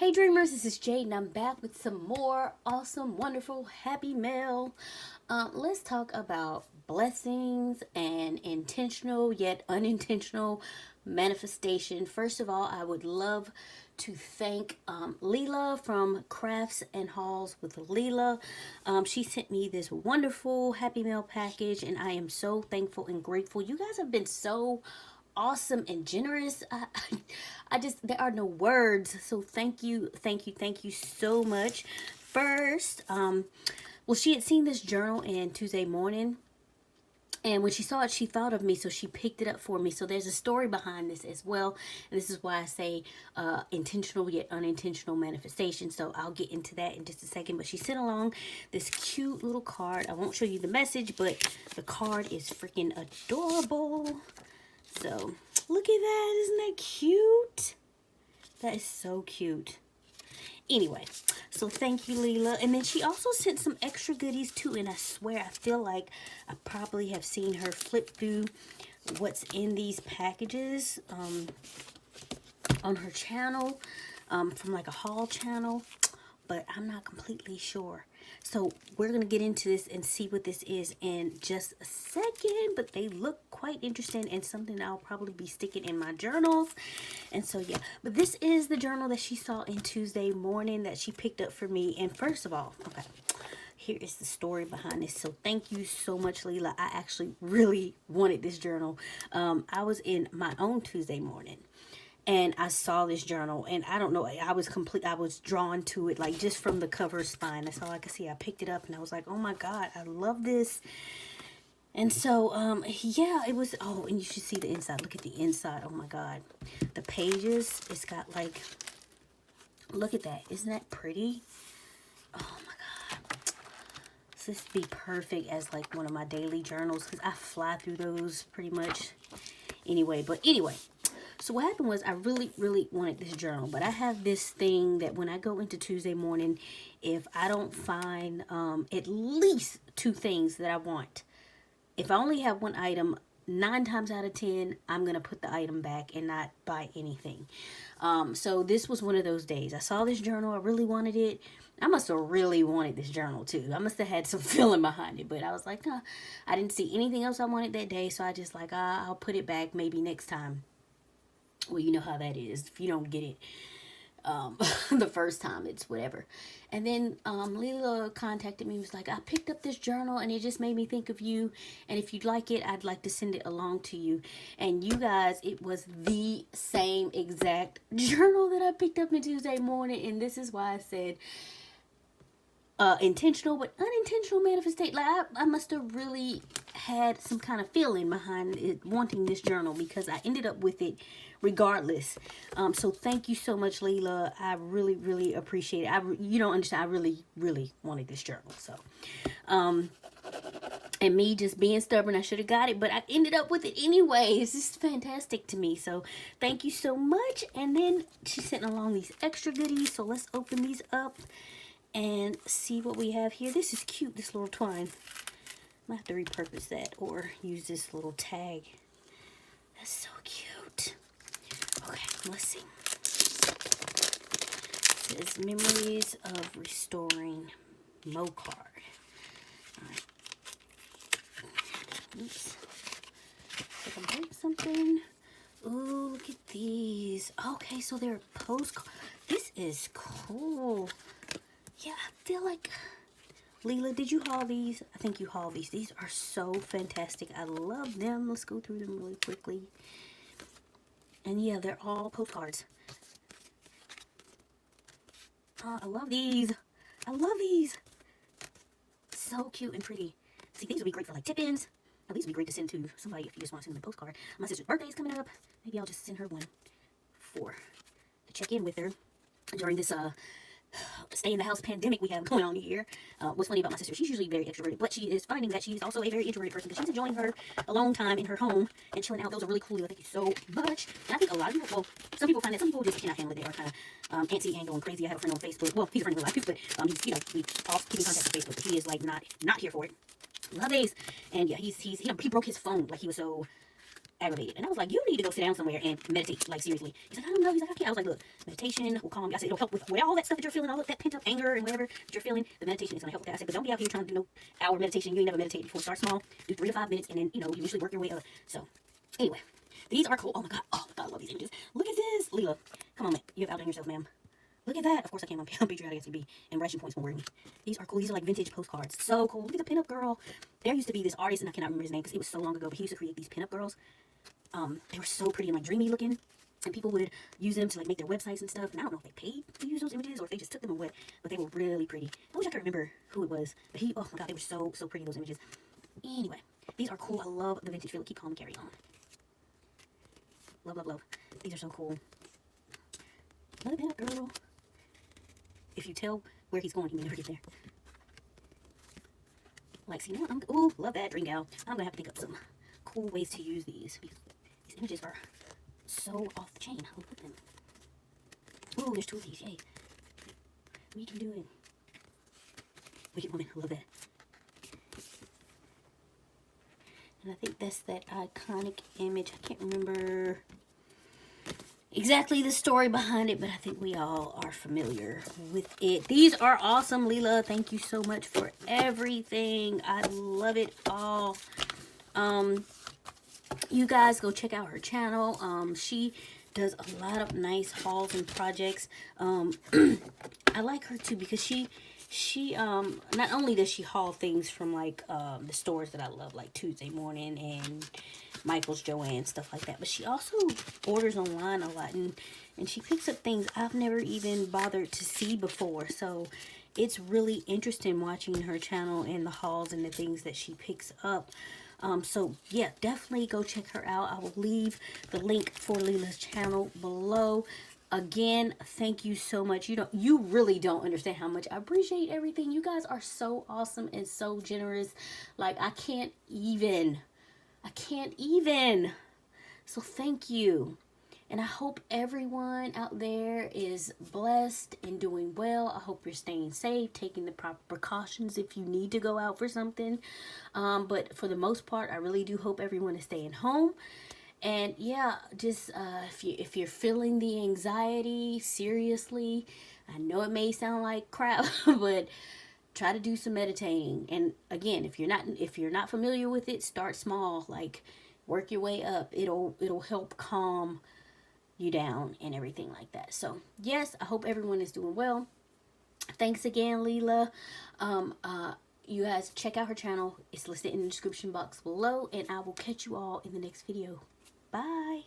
Hey Dreamers, this is Jade and I'm back with some more awesome, wonderful, happy mail. Let's talk about blessings and intentional yet unintentional manifestation. First of all, I would love to thank Lela from Crafts and Hauls with Lela. She sent me this wonderful happy mail package and I am so thankful and grateful. You guys have been so awesome and generous. I just, there are no words. So thank you, thank you, thank you so much. First, well, she had seen this journal in Tuesday morning. And when she saw it, she thought of me, so she picked it up for me. So there's a story behind this as well. And this is why I say intentional yet unintentional manifestation. So I'll get into that in just a second. But she sent along this cute little card. I won't show you the message, but the card is freaking adorable. So look at that. Isn't that cute? That is so cute. Anyway, so thank you, Lela. And then she also sent some extra goodies too. And I swear, I feel like I probably have seen her flip through what's in these packages on her channel, from like a haul channel. But I'm not completely sure. So we're going to get into this and see what this is in just a second. But they look quite interesting and something I'll probably be sticking in my journals. And so, yeah. But this is the journal that she saw in Tuesday morning that she picked up for me. And first of all, okay, here is the story behind this. So thank you so much, Lela. I actually really wanted this journal. I was in my own Tuesday morning. And I saw this journal, and I don't know, I was drawn to it, like, just from the cover spine. That's all I could see. I picked it up, and I was like, oh my God, I love this. And so, yeah, it was, oh, and you should see the inside. Look at the inside. Oh my God. The pages, it's got, like, look at that. Isn't that pretty? Oh my God. So this would be perfect as, like, one of my daily journals, because I fly through those pretty much anyway. But anyway. So what happened was I really wanted this journal, but I have this thing that when I go into Tuesday morning, if I don't find at least two things that I want, if I only have one item, 9 times out of 10, I'm going to put the item back and not buy anything. So this was one of those days. I saw this journal. I really wanted it. I must have really wanted this journal too. I must have had some feeling behind it, but I was like, nah, I didn't see anything else I wanted that day. So I just like, I'll put it back maybe next time. Well, you know how that is. If you don't get it the first time, it's whatever. And then Lela contacted me and was like, I picked up this journal and it just made me think of you. And if you'd like it, I'd like to send it along to you. And you guys, it was the same exact journal that I picked up on Tuesday morning. And this is why I said intentional but unintentional manifestation. Like I must have really had some kind of feeling behind it, wanting this journal, because I ended up with it regardless. So thank you so much, Lela. I really appreciate it. You don't understand. I really wanted this journal. So and me just being stubborn, I should have got it, but I ended up with it anyway. It's just fantastic to me. So thank you so much. And then she sent along these extra goodies. So let's open these up and see what we have here. This is cute, this little twine. I might have to repurpose that or use this little tag. That's so cute. Okay, let's see. It says Memories of Restoring Mo card. Alright. Oops. Did I break something? Ooh, look at these. Okay, so they're postcards. This is cool. Yeah, I feel like, Lela, did you haul these? I think you hauled these. These are so fantastic. I love them. Let's go through them really quickly. And yeah, they're all postcards. I love these. I love these. So cute and pretty. See, these would be great for like tip-ins. Now, these would be great to send to somebody if you just want to send them a postcard. My sister's birthday is coming up. Maybe I'll just send her one to check in with her during this stay in the house pandemic we have going on here. What's funny about my sister, she's usually very extroverted, but she is finding that she's also a very introverted person because she's enjoying her alone time in her home and chilling out. Those are really cool. Thank you so much. And I think a lot of people, well, some people find that some people just cannot handle it. They are kind of antsy and going crazy. I have a friend on Facebook. Well, he's a friend in real life, but he's, you know, we all keep in contact on Facebook, but he is like not here for it. Love these. And yeah, he broke his phone. Like he was so aggravated. And I was like, you need to go sit down somewhere and meditate, like seriously. He's like, I don't know. He's like, I can't. I was like, look, meditation will calm you. I said, it'll help with all that stuff that you're feeling, all that pent up anger and whatever that you're feeling. The meditation is going to help with that. I said, but don't be out here trying to do no hour meditation. You ain't never meditated before. Start small, do 3 to 5 minutes, and then, you know, you usually work your way up. So anyway, these are cool. Oh my God, I love these images. Look at this. Lela, come on, man. You have outdone yourself, ma'am. Look at that. Of course I came on patriotic SCB, and ration points won't worry me. These are cool. These are like vintage postcards. So cool. Look at the pinup girl. There used to be this artist, and I cannot remember his name because it was so long ago, but he used to create these pinup girls. They were so pretty and like dreamy looking, and people would use them to like make their websites and stuff. And I don't know if they paid to use those images or if they just took them away, but they were really pretty. I wish I could remember who it was, but oh my God, they were so pretty, those images. Anyway, these are cool. I love the vintage feel. Keep calm and carry on. Love, love, love. These are so cool. Another pinup girl. If you tell where he's going, he may never get there. Like, see, you know what? Ooh, love that Dream Gal. I'm gonna have to think up some cool ways to use these because these images are so off the chain. How do we put them? Ooh, there's 2 of these. Yay. We can do it. Wicked Woman. Love that. And I think that's that iconic image. I can't remember exactly the story behind it, but I think we all are familiar with it. These are awesome, Lela. Thank you so much for everything. I love it all. You guys go check out her channel. She does a lot of nice hauls and projects. I like her too because she not only does she haul things from like the stores that I love, like Tuesday Morning and Michael's, Joanne, stuff like that, but she also orders online a lot, and she picks up things I've never even bothered to see before. So it's really interesting watching her channel and the hauls and the things that she picks up. So yeah, definitely go check her out. I will leave the link for Lela's channel below. Again, thank you so much. You really don't understand how much I appreciate everything. You guys are so awesome and so generous. Like, I can't even. So thank you. And I hope everyone out there is blessed and doing well. I hope you're staying safe, taking the proper precautions if you need to go out for something. But for the most part, I really do hope everyone is staying home. And yeah, just if you're feeling the anxiety, seriously, I know it may sound like crap, but try to do some meditating. And again, if you're not familiar with it, start small. Like, work your way up. It'll help calm you down and everything like that. So yes, I hope everyone is doing well. Thanks again, Lela. You guys check out her channel. It's listed in the description box below, and I will catch you all in the next video. Bye.